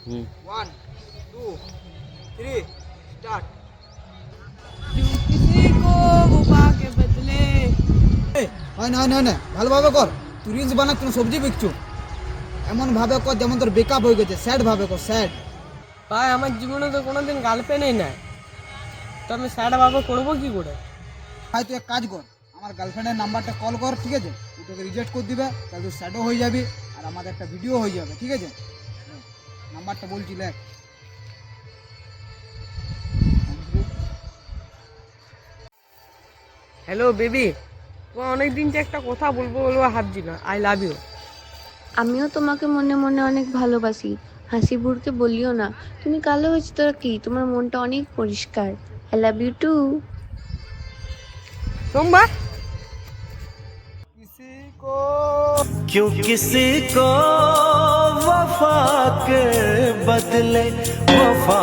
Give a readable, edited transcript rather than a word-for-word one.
1 2 3 start. किसी को बुबा के बदले হয় না হয় না হয় না, ভালোভাবে কর। তুই রিলস বানাচ্ছ না সবজি বিকছু, এমন ভাবে কর যেমন তোর বেকআপ হয়ে গেছে। স্যাড ভাবে কর, স্যাড। ভাই আমার জীবনে তো কোনোদিন গার্লফ্রেন্ডই নাই, তো আমি স্যাড ভাবে করবো কি করে? ভাই তুই এক কাজ কর, আমার গার্লফ্রেন্ডের নাম্বারটা কল কর, ঠিক আছে? ও তোকে রিজেক্ট করে দিবে, তাহলে তুই স্যাডও হয়ে যাবি আর আমাদের একটা ভিডিও হয়ে যাবে, ঠিক আছে? নাম্বারটা বলছি লেখ। হ্যালো বেবি, তোমার অনেকদিন যে একটা কথা বলবো বলবো ভাবছি না, আই লাভ ইউ। আমিও তোমাকে মনে মনে অনেক ভালোবাসি। হাসি ভুরকে বলিও না। তুমি কালো হয়েছো তো কি, তোমার মনটা অনেক পরিষ্কার। I love you too. সোমবার किसी को क्यों किसी को वफा के बदले वफा